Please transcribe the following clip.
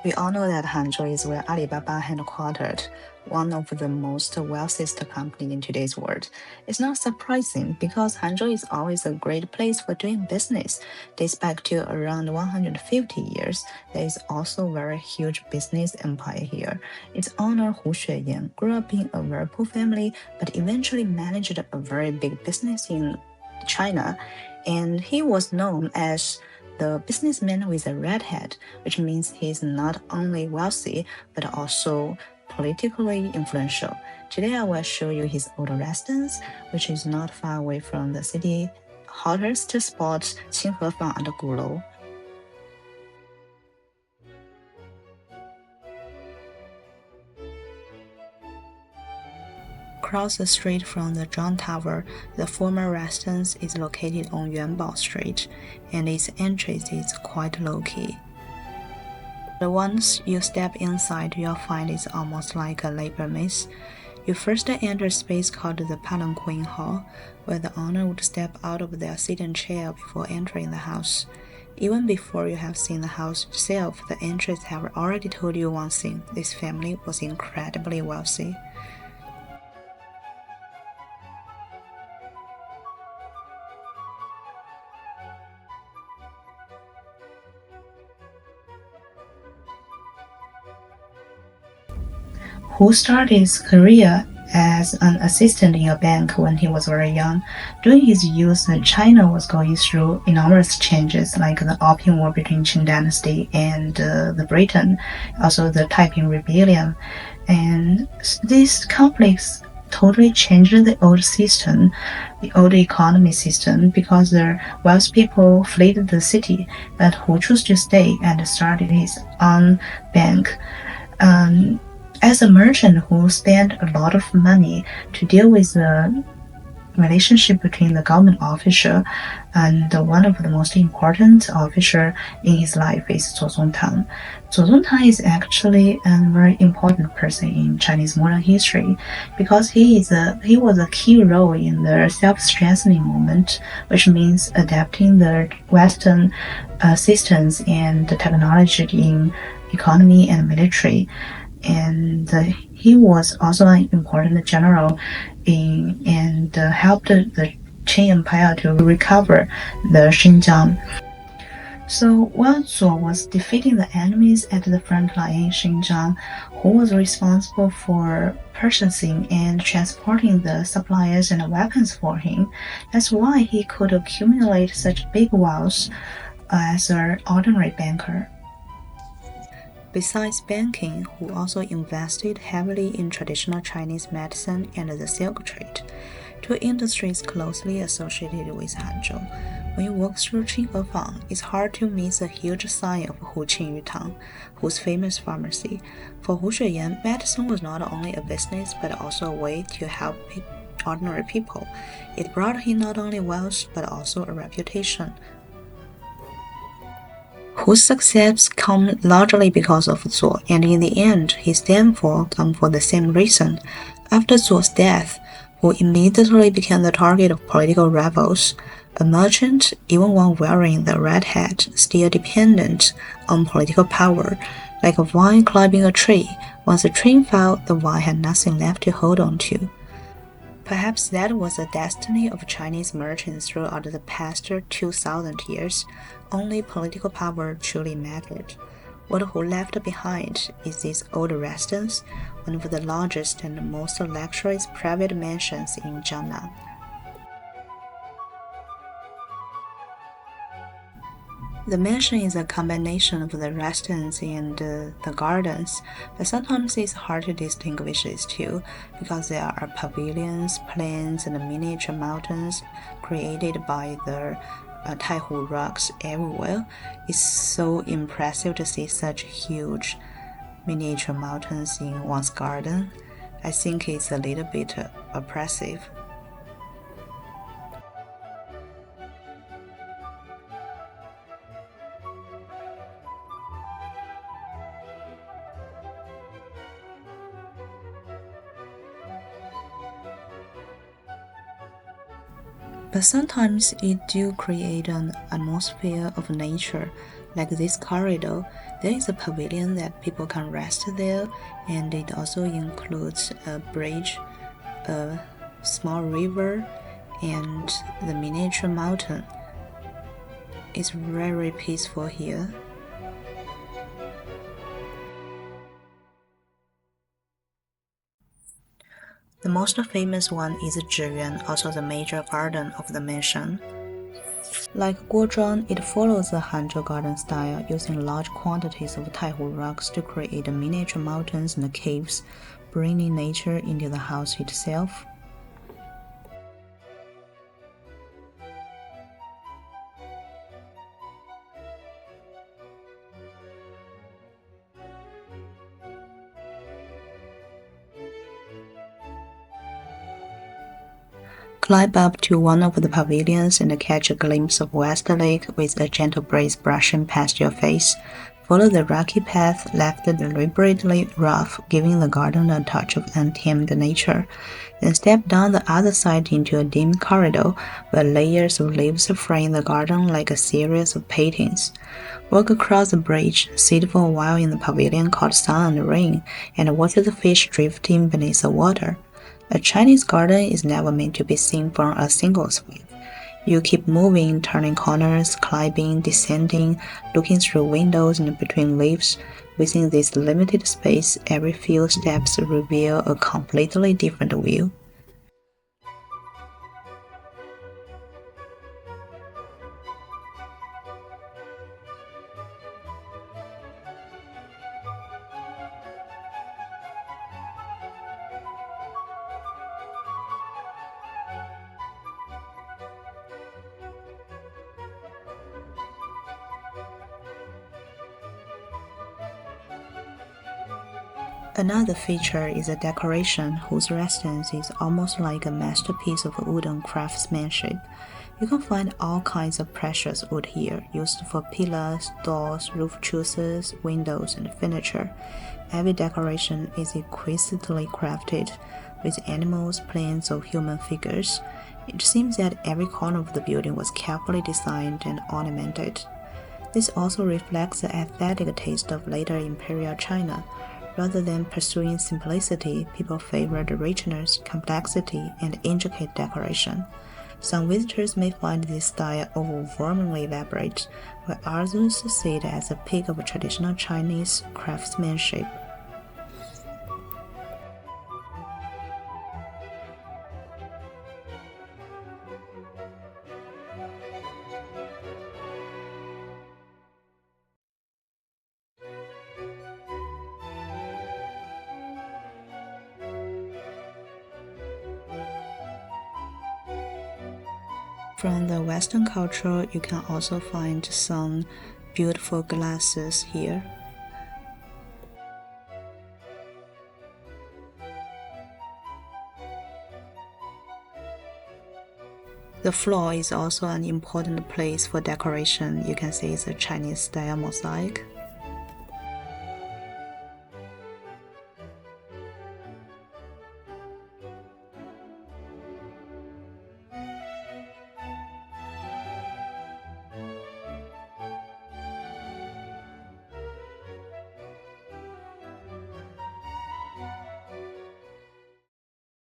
We all know that Hangzhou is where Alibaba headquartered, one of the most wealthiest companies in today's world. It's not surprising because Hangzhou is always a great place for doing business. Dates back to around 150 years. There is also a very huge business empire here. Its owner Hu Xueyan grew up in a very poor family, but eventually managed a very big business in China, and he was known as the businessman with a red hat, which means he's not only wealthy but also politically influential. Today, I will show you his old residence, which is not far away from the city hottest spot, Qinghefang and Gulou. Across the street from the Zhang Tower, the former residence is located on Yuanbao Street, and its entrance is quite low-key. But once you step inside, you'll find it's almost like a labor maze. You first enter a space called the Palanquin Hall, where the owner would step out of their sedan chair before entering the house. Even before you have seen the house itself, the entrance have already told you one thing: this family was incredibly wealthy. Who started his career as an assistant in a bank when he was very young. During his youth, China was going through enormous changes like the Opium War between Qing Dynasty and the Britain, also the Taiping Rebellion. And these conflicts totally changed the old system, the old economy system, because the wealthy people fled the city, but who chose to stay and started his own bank. As a merchant who spent a lot of money to deal with the relationship between the government official and one of the most important official in his life is Zuo Zongtang. Zuo Zongtang is actually a very important person in Chinese modern history because he was a key role in the self-strengthening movement, which means adapting the Western systems and the technology in economy and military. And he was also an important general and helped the Qing Empire to recover the Xinjiang. So while Zuo was defeating the enemies at the front line in Xinjiang, who was responsible for purchasing and transporting the supplies and weapons for him, that's why he could accumulate such big wealth as an ordinary banker. Besides banking, Hu also invested heavily in traditional Chinese medicine and the silk trade, two industries closely associated with Hangzhou. When you walk through Qinghefang, it's hard to miss a huge sign of Hu Qingyutang, Hu's famous pharmacy. For Hu Xueyan, medicine was not only a business but also a way to help ordinary people. It brought him not only wealth but also a reputation. Whose success come largely because of Zuo, and in the end, his downfall come for the same reason. After Zuo's death, Hu immediately became the target of political rebels. A merchant, even one wearing the red hat, still dependent on political power, like a vine climbing a tree. Once the tree fell, the vine had nothing left to hold on to. Perhaps that was the destiny of Chinese merchants throughout the past 2,000 years. Only political power truly mattered. What Hu left behind is this old residence, one of the largest and most luxurious private mansions in Jiangnan. The mansion is a combination of the residence and the gardens, but sometimes it's hard to distinguish these two because there are pavilions, plains, and miniature mountains created by the Taihu rocks everywhere. It's so impressive to see such huge miniature mountains in one's garden. I think it's a little bit oppressive. But sometimes it do create an atmosphere of nature, Like this corridor, there is a pavilion that people can rest there, and it also includes a bridge, a small river, and the miniature mountain. It's very peaceful here. The most famous one is HuXueyan, also the major garden of the mansion. Like Guozhuang, it follows the Hangzhou garden style, using large quantities of Taihu rocks to create miniature mountains and caves, bringing nature into the house itself. Climb up to one of the pavilions and catch a glimpse of West Lake with a gentle breeze brushing past your face. Follow the rocky path left deliberately rough, giving the garden a touch of untamed nature. Then step down the other side into a dim corridor where layers of leaves frame the garden like a series of paintings. Walk across the bridge, sit for a while in the pavilion called Sun and Rain, and watch the fish drifting beneath the water. A Chinese garden is never meant to be seen from a single sweep. You keep moving, turning corners, climbing, descending, looking through windows and between leaves. Within this limited space, every few steps reveal a completely different view. Another feature is a decoration whose residence is almost like a masterpiece of wooden craftsmanship. You can find all kinds of precious wood here, used for pillars, doors, roof trusses, windows, and furniture. Every decoration is exquisitely crafted, with animals, plants, or human figures. It seems that every corner of the building was carefully designed and ornamented. This also reflects the aesthetic taste of later imperial China. Rather than pursuing simplicity, people favored richness, complexity, and intricate decoration. Some visitors may find this style overwhelmingly elaborate, while others see it as a peak of traditional Chinese craftsmanship. From the Western culture, you can also find some beautiful glasses here. The floor is also an important place for decoration. You can see it's a Chinese style mosaic.